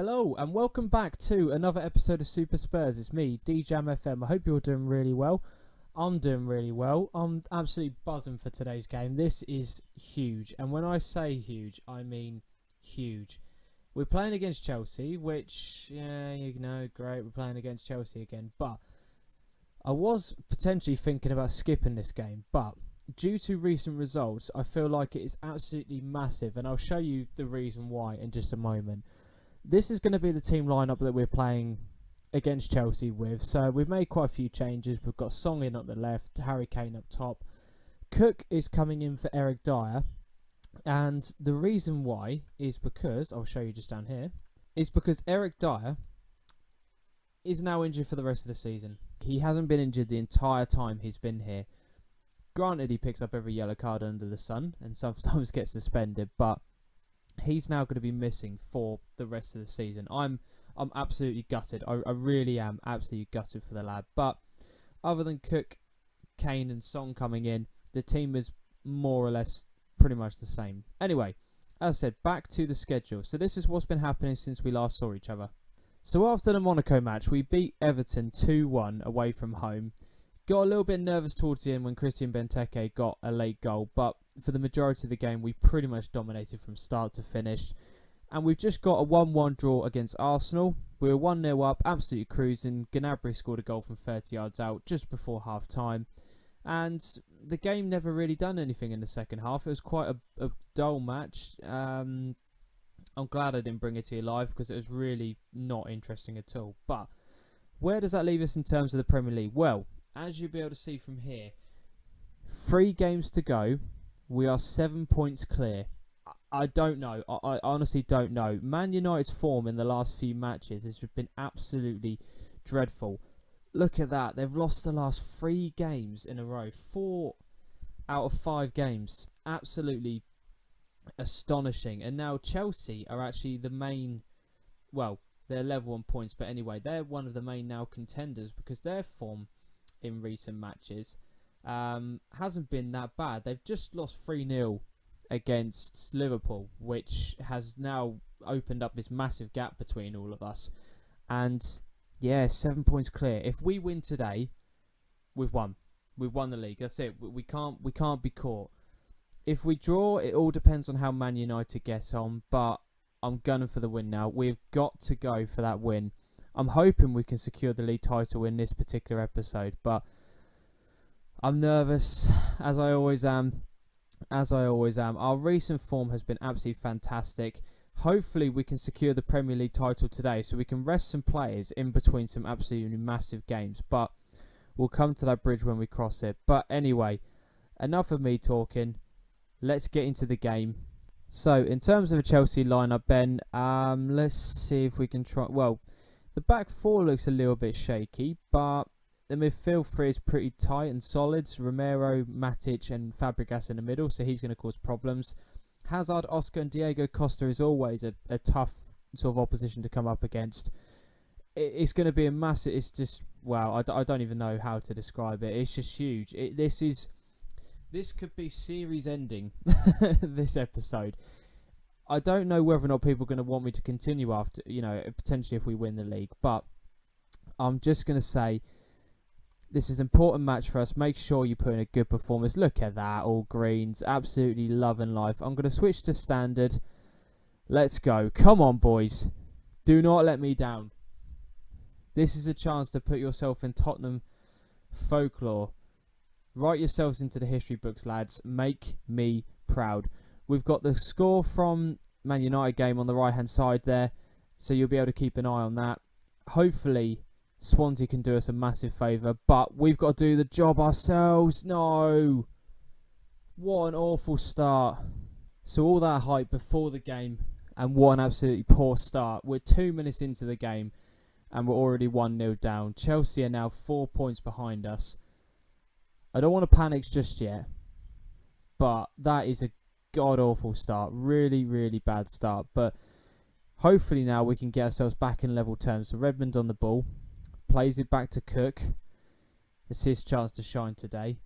Hello and welcome back to another episode of Super Spurs. It's me, DJam FM. I hope you're doing really well. I'm doing really well. I'm absolutely buzzing for today's game. This is huge, and when I say huge, I mean huge. We're playing against Chelsea, which, great, we're playing against Chelsea again, but I was potentially thinking about skipping this game, but due to recent results, I feel like it is absolutely massive, and I'll show you the reason why in just a moment. This is going to be the team lineup that we're playing against Chelsea with. So we've made quite a few changes. We've got Song in at the left, Harry Kane up top. Cook is coming in for Eric Dyer. And the reason why is because, I'll show you just down here, is because Eric Dyer is now injured for the rest of the season. He hasn't been injured the entire time he's been here. Granted, he picks up every yellow card under the sun and sometimes gets suspended, but he's now going to be missing for the rest of the season. I'm absolutely gutted. I really am absolutely gutted for the lad. But other than Cook, Kane and Song coming in, the team is more or less pretty much the same. Anyway, as I said, back to the schedule. So this is what's been happening since we last saw each other. So after the Monaco match, we beat Everton 2-1 away from home. Got a little bit nervous towards the end when Christian Benteke got a late goal, but for the majority of the game, we pretty much dominated from start to finish. And we've just got a 1-1 draw against Arsenal. We were 1-0 up, absolutely cruising. Gnabry scored a goal from 30 yards out just before half-time. And the game never really done anything in the second half. It was quite a dull match. I'm glad I didn't bring it to you live because it was really not interesting at all. But where does that leave us in terms of the Premier League? Well, as you'll be able to see from here, 3 games to go. We are 7 points clear. I don't know. I honestly don't know. Man United's form in the last few matches has been absolutely dreadful. Look at that. They've lost the last 3 games in a row. 4 out of 5 games. Absolutely astonishing. And now Chelsea are actually the main... Well, they're level on points. But anyway, they're one of the main now contenders because their form in recent matches hasn't been that bad. They've just lost 3-0 against Liverpool, which has now opened up this massive gap between all of us. And yeah, 7 points clear. If we win today, we've won. We've won the league. That's it. We can't be caught. If we draw, it all depends on how Man United gets on. But I'm gunning for the win now. We've got to go for that win. I'm hoping we can secure the league title in this particular episode, but I'm nervous, as I always am. Our recent form has been absolutely fantastic. Hopefully we can secure the Premier League title today so we can rest some players in between some absolutely massive games, but we'll come to that bridge when we cross it. But anyway, enough of me talking. Let's get into the game. So, in terms of a Chelsea lineup, Ben, let's see if we can try... Well, the back 4 looks a little bit shaky, but the midfield 3 is pretty tight and solid. Romero, Matic and Fabregas in the middle, so he's going to cause problems. Hazard, Oscar and Diego Costa is always a tough sort of opposition to come up against. It's going to be a massive... It's just... Wow, I don't even know how to describe it. It's just huge. This could be series ending, this episode. I don't know whether or not people are going to want me to continue after, potentially if we win the league. But I'm just going to say this is an important match for us. Make sure you put in a good performance. Look at that, all greens. Absolutely loving life. I'm going to switch to standard. Let's go. Come on, boys. Do not let me down. This is a chance to put yourself in Tottenham folklore. Write yourselves into the history books, lads. Make me proud. We've got the score from Man United game on the right-hand side there, so you'll be able to keep an eye on that. Hopefully, Swansea can do us a massive favour, but we've got to do the job ourselves. No! What an awful start. So all that hype before the game, and what an absolutely poor start. We're 2 minutes into the game, and we're already 1-0 down. Chelsea are now 4 points behind us. I don't want to panic just yet, but that is a god-awful start. Really, really bad start. But hopefully now we can get ourselves back in level terms. So Redmond on the ball. Plays it back to Cook. It's his chance to shine today.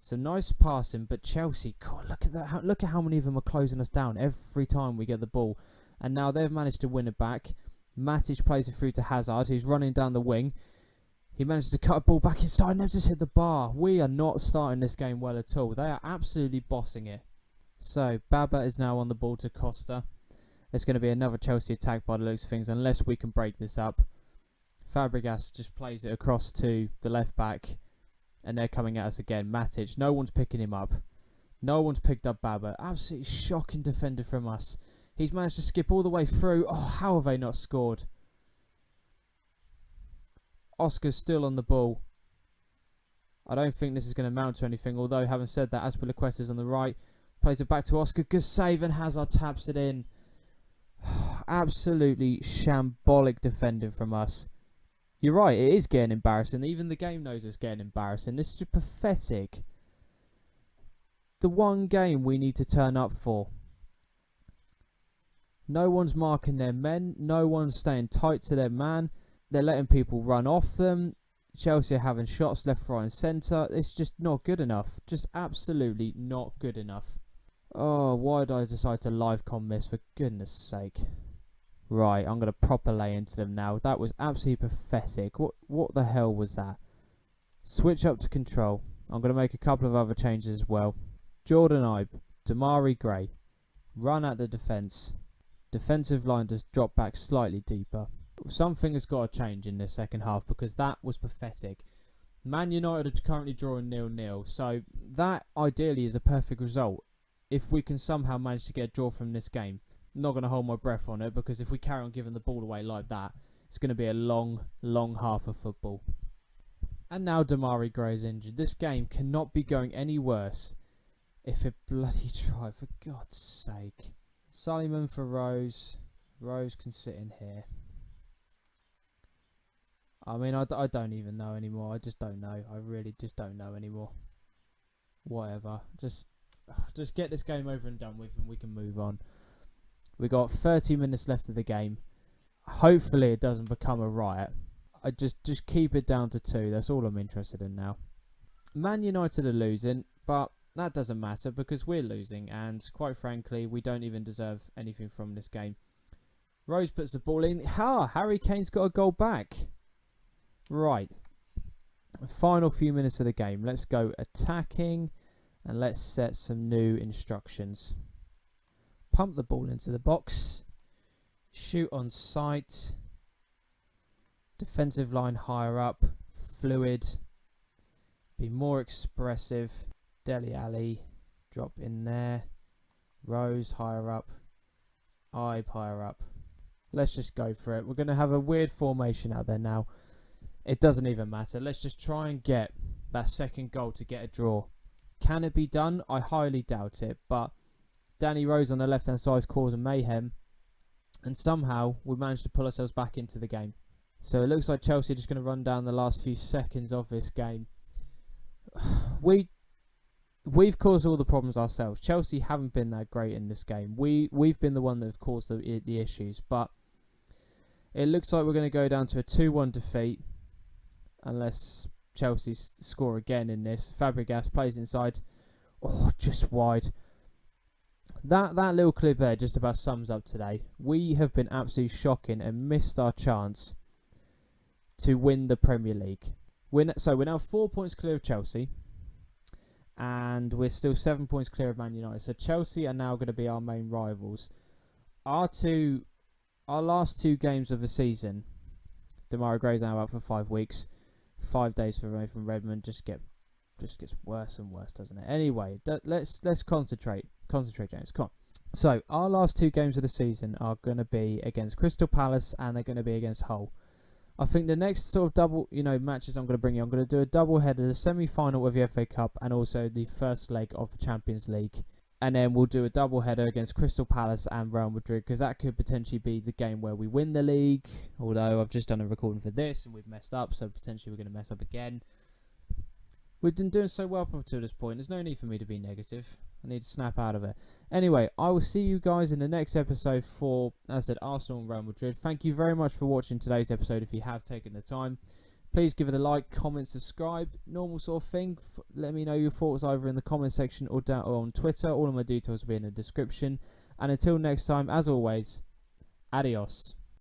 So nice passing, but Chelsea, God, look at that. Look at how many of them are closing us down every time we get the ball. And now they've managed to win it back. Matic plays it through to Hazard, who's running down the wing. He manages to cut a ball back inside and they've just hit the bar. We are not starting this game well at all. They are absolutely bossing it. So, Baba is now on the ball to Costa. It's going to be another Chelsea attack by the looks of things, unless we can break this up. Fabregas just plays it across to the left back, and they're coming at us again. Matic, no one's picking him up. No one's picked up Baba. Absolutely shocking defender from us. He's managed to skip all the way through. Oh, how have they not scored? Oscar's still on the ball. I don't think this is going to amount to anything, although having said that, Azpilicueta's on the right. Plays it back to Oscar. Good save, and Hazard taps it in. Absolutely shambolic defending from us. You're right, it is getting embarrassing. Even the game knows it's getting embarrassing. This is just pathetic. The one game we need to turn up for. No one's marking their men. No one's staying tight to their man. They're letting people run off them. Chelsea are having shots left, right and centre. It's just not good enough. Just absolutely not good enough. Oh, why did I decide to live com this? For goodness sake. Right, I'm going to proper lay into them now. That was absolutely pathetic. What the hell was that? Switch up to control. I'm going to make a couple of other changes as well. Jordan Ibe, Damari Gray. Run at the defence. Defensive line just drop back slightly deeper. Something has got to change in this second half because that was pathetic. Man United are currently drawing 0-0, so that ideally is a perfect result. If we can somehow manage to get a draw from this game. I'm not going to hold my breath on it because if we carry on giving the ball away like that, it's going to be a long, long half of football. And now Damari Gray is injured. This game cannot be going any worse if it bloody try, for God's sake. Suleiman for Rose. Rose can sit in here. I mean, I don't even know anymore. I just don't know. I really just don't know anymore. Whatever. Just get this game over and done with and we can move on. We got 30 minutes left of the game. Hopefully it doesn't become a riot. I just keep it down to 2. That's all I'm interested in now. Man United are losing, but that doesn't matter because we're losing. And quite frankly, we don't even deserve anything from this game. Rose puts the ball in. Harry Kane's got a goal back. Right. Final few minutes of the game. Let's go attacking. And let's set some new instructions. Pump the ball into the box. Shoot on sight. Defensive line higher up. Fluid. Be more expressive. Dele Alli. Drop in there. Rose higher up. Ibe higher up. Let's just go for it. We're going to have a weird formation out there now. It doesn't even matter. Let's just try and get that second goal to get a draw. Can it be done? I highly doubt it. But Danny Rose on the left-hand side is causing mayhem. And somehow we managed to pull ourselves back into the game. So it looks like Chelsea are just going to run down the last few seconds of this game. We've caused all the problems ourselves. Chelsea haven't been that great in this game. We've been the one that have caused the issues. But it looks like we're going to go down to a 2-1 defeat. Unless Chelsea score again in this. Fabregas plays inside. Oh, just wide. That little clip there just about sums up today. We have been absolutely shocking and missed our chance to win the Premier League. So we're now 4 points clear of Chelsea. And we're still 7 points clear of Man United. So Chelsea are now going to be our main rivals. Our last 2 games of the season. Damari Gray's now out for 5 weeks. 5 days from Redmond just gets worse and worse, doesn't it? Anyway, let's concentrate. Concentrate, James. Come on. So our last 2 games of the season are going to be against Crystal Palace and they're going to be against Hull. I think the next sort of double, matches I'm going to bring you. I'm going to do a double header, the semi-final of the FA Cup and also the first leg of the Champions League. And then we'll do a double header against Crystal Palace and Real Madrid because that could potentially be the game where we win the league. Although I've just done a recording for this and we've messed up, so potentially we're going to mess up again. We've been doing so well up to this point. There's no need for me to be negative. I need to snap out of it. Anyway, I will see you guys in the next episode for, as I said, Arsenal and Real Madrid. Thank you very much for watching today's episode if you have taken the time. Please give it a like, comment, subscribe, normal sort of thing. Let me know your thoughts either in the comment section or down or on Twitter. All of my details will be in the description. And until next time, as always, adios.